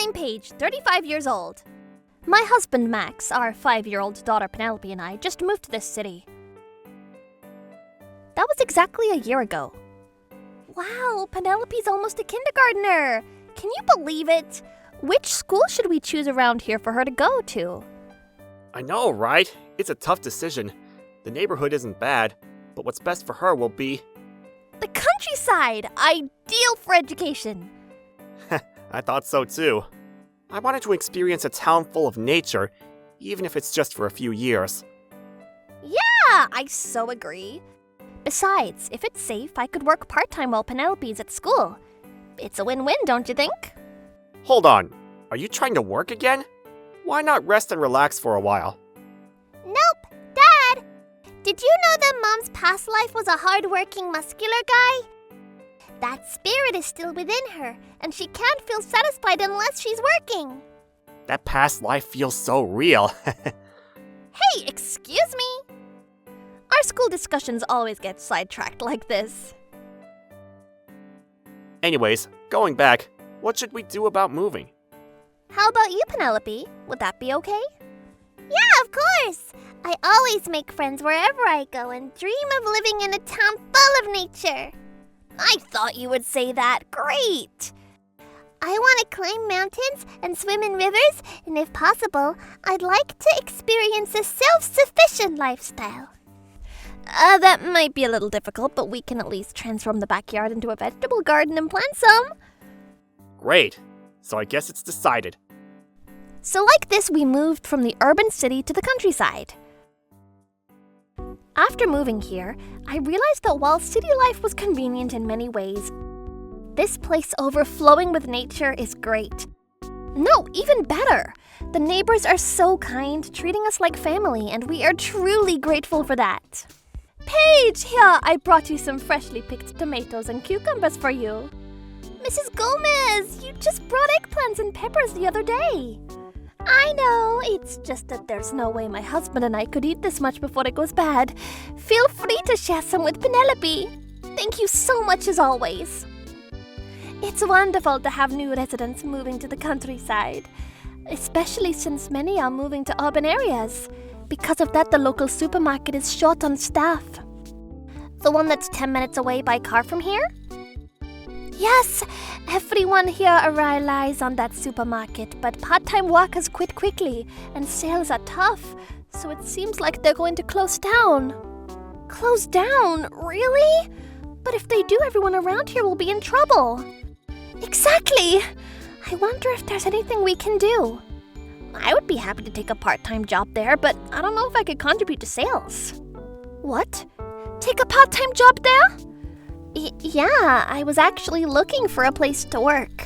I'm Paige, 35 years old. My husband Max, our 5-year-old daughter Penelope, and I just moved to this city. That was exactly a year ago. Wow, Penelope's almost a kindergartner. Can you believe it? Which school should we choose around here for her to go to? I know, right? It's a tough decision. The neighborhood isn't bad, but what's best for her will be... The countryside! Ideal for education! I thought so too. I wanted to experience a town full of nature, even if it's just for a few years. Yeah, I so agree. Besides, if it's safe, I could work part-time while Penelope's at school. It's a win-win, don't you think? Hold on. Are you trying to work again? Why not rest and relax for a while? Nope. Dad! Did you know that Mom's past life was a hard-working, muscular guy? That spirit is still within her, and she can't feel satisfied unless she's working. That past life feels so real. Hey, excuse me! Our school discussions always get sidetracked like this. Anyways, going back, what should we do about moving? How about you, Penelope? Would that be okay? Yeah, of course! I always make friends wherever I go and dream of living in a town full of nature. I thought you would say that. Great! I want to climb mountains and swim in rivers, and if possible, I'd like to experience a self-sufficient lifestyle. That might be a little difficult, but we can at least transform the backyard into a vegetable garden and plant some. Great. So I guess it's decided. So like this, we moved from the urban city to the countryside. After moving here, I realized that while city life was convenient in many ways, this place overflowing with nature is great. No, even better. The neighbors are so kind, treating us like family, and we are truly grateful for that. Paige, here, I brought you some freshly picked tomatoes and cucumbers for you. Mrs. Gomez, you just brought eggplants and peppers the other day. I know, it's just that there's no way my husband and I could eat this much before it goes bad. Feel free to share some with Penelope. Thank you so much as always. It's wonderful to have new residents moving to the countryside, especially since many are moving to urban areas. Because of that, the local supermarket is short on staff. The one that's 10 minutes away by car from here? Yes, everyone here relies on that supermarket, but part-time workers quit quickly, and sales are tough, so it seems like they're going to close down. Close down? Really? But if they do, everyone around here will be in trouble. Exactly! I wonder if there's anything we can do. I would be happy to take a part-time job there, but I don't know if I could contribute to sales. What? Take a part-time job there? Yeah, I was actually looking for a place to work.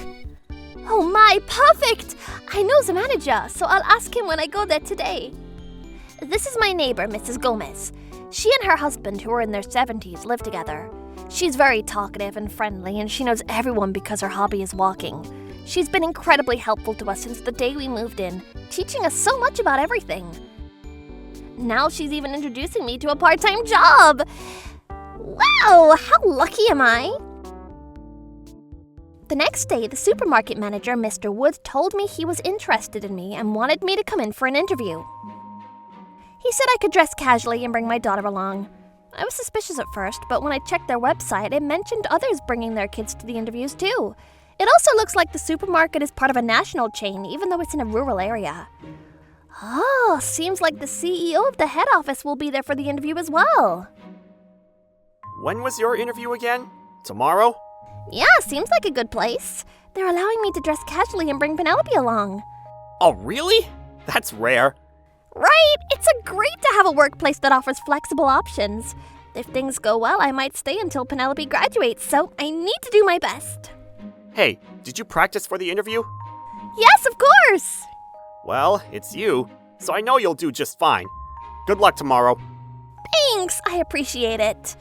Oh my, perfect! I know the manager, so I'll ask him when I go there today. This is my neighbor, Mrs. Gomez. She and her husband, who are in their 70s, live together. She's very talkative and friendly, and she knows everyone because her hobby is walking. She's been incredibly helpful to us since the day we moved in, teaching us so much about everything. Now she's even introducing me to a part-time job! Wow, how lucky am I? The next day, the supermarket manager, Mr. Wood, told me he was interested in me and wanted me to come in for an interview. He said I could dress casually and bring my daughter along. I was suspicious at first, but when I checked their website, it mentioned others bringing their kids to the interviews too. It also looks like the supermarket is part of a national chain, even though it's in a rural area. Oh, seems like the CEO of the head office will be there for the interview as well. When was your interview again? Tomorrow? Yeah, seems like a good place. They're allowing me to dress casually and bring Penelope along. Oh, really? That's rare. Right? It's great to have a workplace that offers flexible options. If things go well, I might stay until Penelope graduates, so I need to do my best. Hey, did you practice for the interview? Yes, of course! Well, it's you, so I know you'll do just fine. Good luck tomorrow. Thanks, I appreciate it.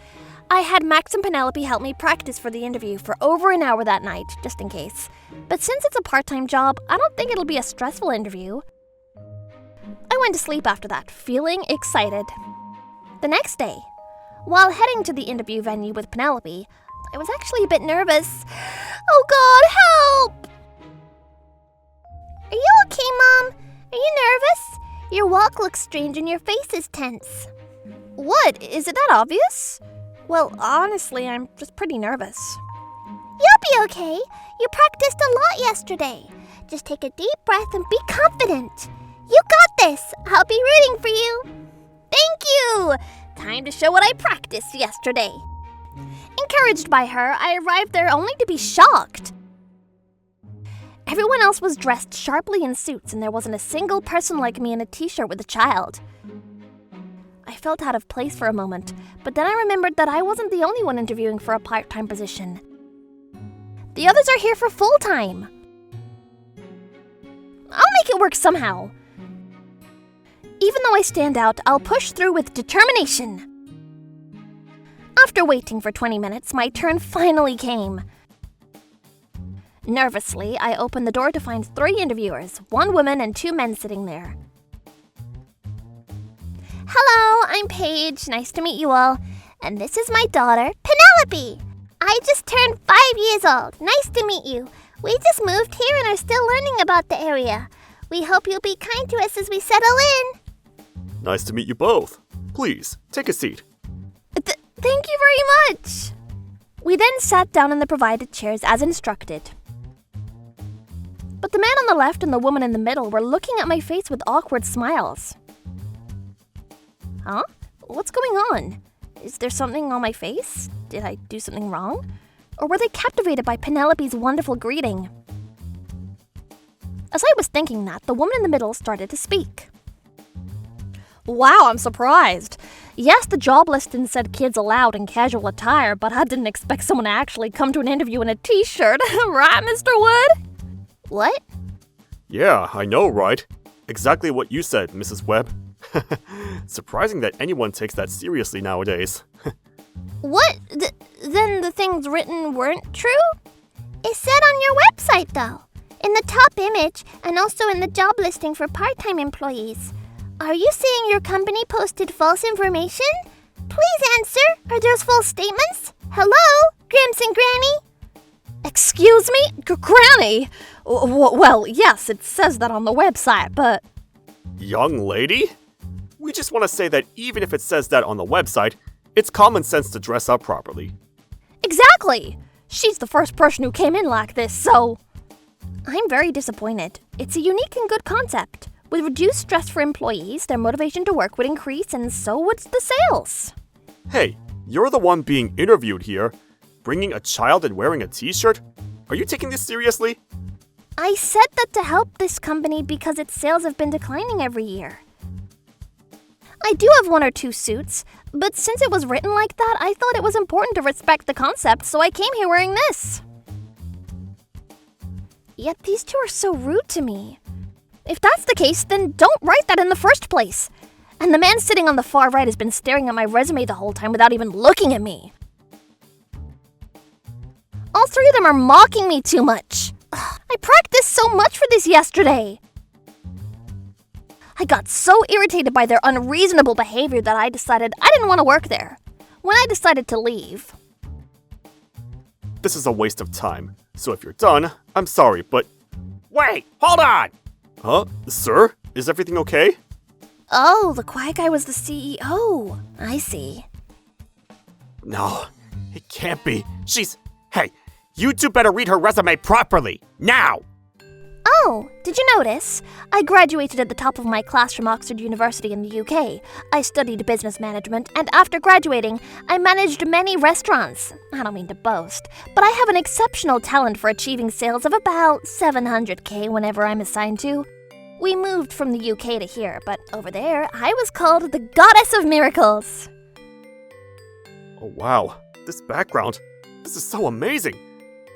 I had Max and Penelope help me practice for the interview for over an hour that night, just in case. But since it's a part-time job, I don't think it'll be a stressful interview. I went to sleep after that, feeling excited. The next day, while heading to the interview venue with Penelope, I was actually a bit nervous. Oh God, help! Are you okay, Mom? Are you nervous? Your walk looks strange and your face is tense. What? Is it that obvious? Well, honestly, I'm just pretty nervous. You'll be okay. You practiced a lot yesterday. Just take a deep breath and be confident. You got this. I'll be rooting for you. Thank you. Time to show what I practiced yesterday. Encouraged by her, I arrived there only to be shocked. Everyone else was dressed sharply in suits, and there wasn't a single person like me in a t-shirt with a child. I felt out of place for a moment, but then I remembered that I wasn't the only one interviewing for a part-time position. The others are here for full-time. I'll make it work somehow. Even though I stand out, I'll push through with determination. After waiting for 20 minutes, my turn finally came. Nervously, I opened the door to find 3 interviewers, 1 woman and 2 men sitting there. Hello, I'm Paige. Nice to meet you all. And this is my daughter, Penelope. I just turned 5 years old. Nice to meet you. We just moved here and are still learning about the area. We hope you'll be kind to us as we settle in. Nice to meet you both. Please, take a seat. Thank you very much. We then sat down in the provided chairs as instructed. But the man on the left and the woman in the middle were looking at my face with awkward smiles. Huh? What's going on? Is there something on my face? Did I do something wrong? Or were they captivated by Penelope's wonderful greeting? As I was thinking that, the woman in the middle started to speak. Wow, I'm surprised. Yes, the job listing said kids allowed in casual attire, but I didn't expect someone to actually come to an interview in a t-shirt. Right, Mr. Wood? What? Yeah, I know, right? Exactly what you said, Mrs. Webb. Surprising that anyone takes that seriously nowadays. What? Then the things written weren't true? It said on your website, though. In the top image, and also in the job listing for part-time employees. Are you saying your company posted false information? Please answer. Are those false statements? Hello, Gramps and Granny? Excuse me? Granny? Well, yes, it says that on the website, but... Young lady? We just want to say that even if it says that on the website, it's common sense to dress up properly. Exactly! She's the first person who came in like this, so... I'm very disappointed. It's a unique and good concept. With reduced stress for employees, their motivation to work would increase, and so would the sales. Hey, you're the one being interviewed here. Bringing a child and wearing a t-shirt? Are you taking this seriously? I said that to help this company because its sales have been declining every year. I do have 1 or 2 suits, but since it was written like that, I thought it was important to respect the concept, so I came here wearing this. Yet these 2 are so rude to me. If that's the case, then don't write that in the first place. And the man sitting on the far right has been staring at my resume the whole time without even looking at me. All 3 of them are mocking me too much. I practiced so much for this yesterday. I got so irritated by their unreasonable behavior that I decided I didn't want to work there. When I decided to leave. This is a waste of time. So if you're done, I'm sorry, but... Wait, hold on! Huh? Sir? Is everything okay? Oh, the quiet guy was the CEO. I see. No, it can't be. Hey, you 2 better read her resume properly, now! Oh, did you notice? I graduated at the top of my class from Oxford University in the UK. I studied business management, and after graduating, I managed many restaurants. I don't mean to boast, but I have an exceptional talent for achieving sales of about 700k whenever I'm assigned to. We moved from the UK to here, but over there, I was called the Goddess of Miracles. Oh wow, this background. This is so amazing.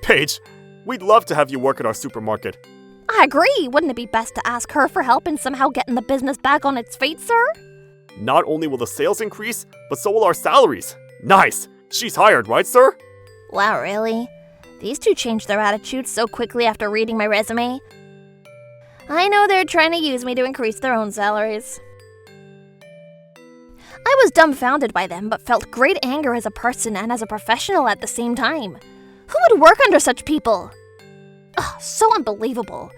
Paige, we'd love to have you work at our supermarket. I agree. Wouldn't it be best to ask her for help in somehow getting the business back on its feet, sir? Not only will the sales increase, but so will our salaries. Nice! She's hired, right, sir? Wow, really? These 2 changed their attitudes so quickly after reading my resume. I know they're trying to use me to increase their own salaries. I was dumbfounded by them, but felt great anger as a person and as a professional at the same time. Who would work under such people? Ugh, so unbelievable.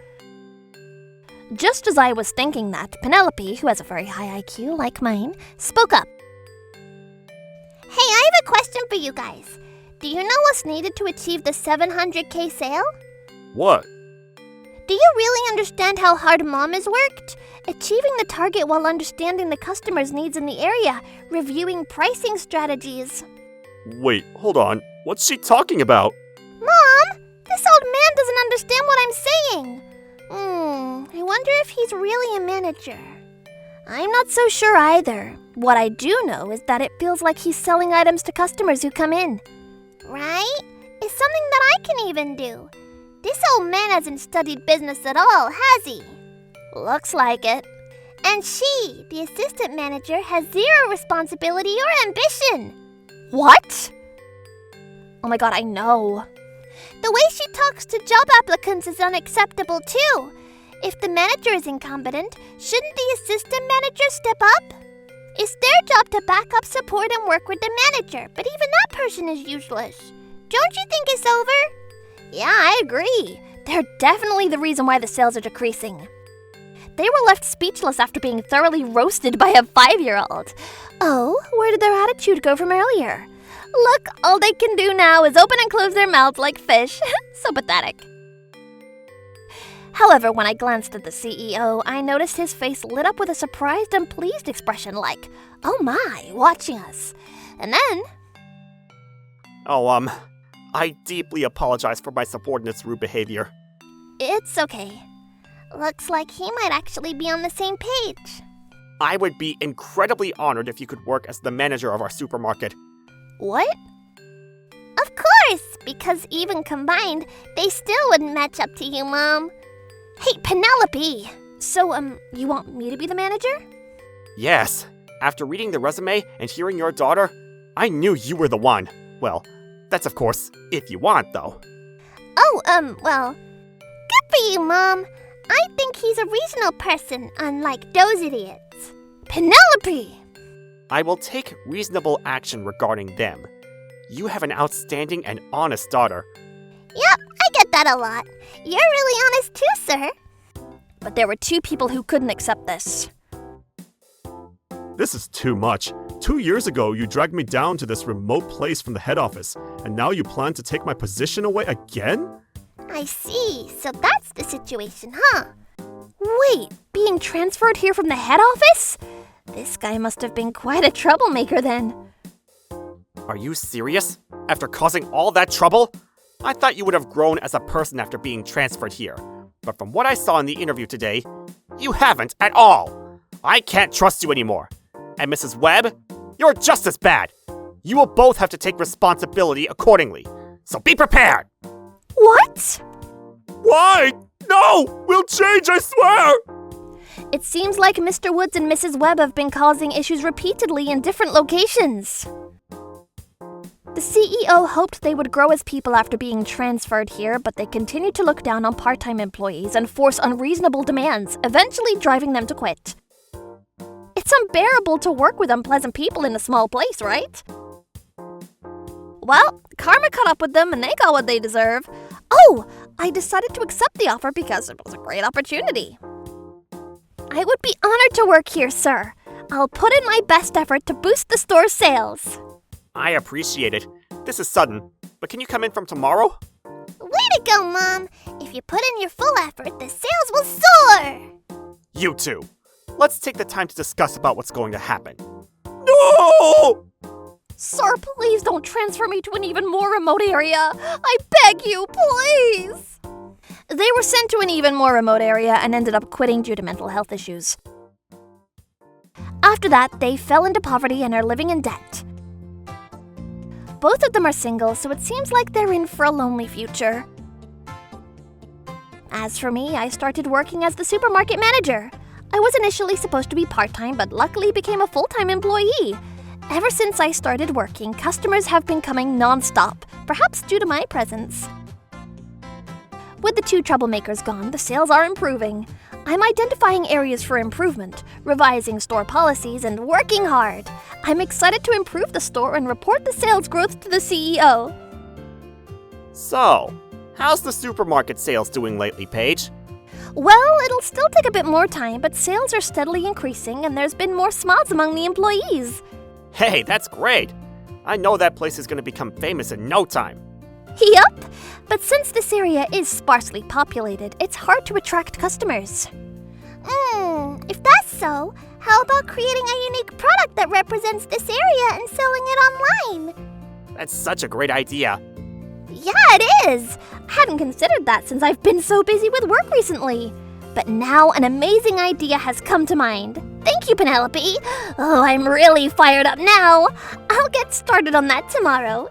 Just as I was thinking that, Penelope, who has a very high IQ like mine, spoke up. Hey, I have a question for you guys. Do you know what's needed to achieve the 700K sale? What? Do you really understand how hard Mom has worked? Achieving the target while understanding the customer's needs in the area, reviewing pricing strategies. Wait, hold on. What's she talking about? Mom, this old man doesn't understand what I'm saying. I wonder if he's really a manager. I'm not so sure either. What I do know is that it feels like he's selling items to customers who come in. Right? It's something that I can even do. This old man hasn't studied business at all, has he? Looks like it. And she, the assistant manager, has zero responsibility or ambition. What? Oh my god, I know. The way she talks to job applicants is unacceptable too. If the manager is incompetent, shouldn't the assistant manager step up? It's their job to back up, support, and work with the manager, but even that person is useless. Don't you think it's over? Yeah, I agree. They're definitely the reason why the sales are decreasing. They were left speechless after being thoroughly roasted by a 5-year-old. Oh, where did their attitude go from earlier? Look, all they can do now is open and close their mouths like fish. So pathetic. However, when I glanced at the CEO, I noticed his face lit up with a surprised and pleased expression like, oh my, watching us. And then... Oh, I deeply apologize for my subordinate's rude behavior. It's okay. Looks like he might actually be on the same page. I would be incredibly honored if you could work as the manager of our supermarket. What? Of course, because even combined, they still wouldn't match up to you, Mom. Hey, Penelope! So, you want me to be the manager? Yes. After reading the resume and hearing your daughter, I knew you were the one. Well, that's of course, if you want, though. Oh, well, good for you, Mom. I think he's a reasonable person, unlike those idiots. Penelope! I will take reasonable action regarding them. You have an outstanding and honest daughter. Yep, I get that a lot. You're really honest too, sir. But there were 2 people who couldn't accept this. This is too much. 2 years ago, you dragged me down to this remote place from the head office, and now you plan to take my position away again? I see. So that's the situation, huh? Wait, being transferred here from the head office? This guy must have been quite a troublemaker then. Are you serious? After causing all that trouble? I thought you would have grown as a person after being transferred here. But from what I saw in the interview today, you haven't at all. I can't trust you anymore. And Mrs. Webb, you're just as bad. You will both have to take responsibility accordingly. So be prepared! What? Why? No! We'll change, I swear! It seems like Mr. Woods and Mrs. Webb have been causing issues repeatedly in different locations. The CEO hoped they would grow as people after being transferred here, but they continued to look down on part-time employees and force unreasonable demands, eventually driving them to quit. It's unbearable to work with unpleasant people in a small place, right? Well, karma caught up with them and they got what they deserve. Oh, I decided to accept the offer because it was a great opportunity. I would be honored to work here, sir. I'll put in my best effort to boost the store's sales. I appreciate it. This is sudden, but can you come in from tomorrow? Way to go, Mom! If you put in your full effort, the sales will soar! You two. Let's take the time to discuss about what's going to happen. No! Sir, please don't transfer me to an even more remote area. I beg you, please. They were sent to an even more remote area and ended up quitting due to mental health issues. After that, they fell into poverty and are living in debt. Both of them are single, so it seems like they're in for a lonely future. As for me, I started working as the supermarket manager. I was initially supposed to be part-time, but luckily became a full-time employee. Ever since I started working, customers have been coming non-stop, perhaps due to my presence. With the 2 troublemakers gone, the sales are improving. I'm identifying areas for improvement, revising store policies, and working hard. I'm excited to improve the store and report the sales growth to the CEO. So, how's the supermarket sales doing lately, Paige? Well, it'll still take a bit more time, but sales are steadily increasing and there's been more smiles among the employees. Hey, that's great. I know that place is going to become famous in no time. Yup, but since this area is sparsely populated, it's hard to attract customers. If that's so, how about creating a unique product that represents this area and selling it online? That's such a great idea. Yeah, it is! I hadn't considered that since I've been so busy with work recently. But now an amazing idea has come to mind. Thank you, Penelope. Oh, I'm really fired up now. I'll get started on that tomorrow.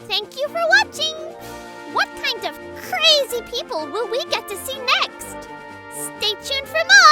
Thank you for watching! What kind of crazy people will we get to see next? Stay tuned for more!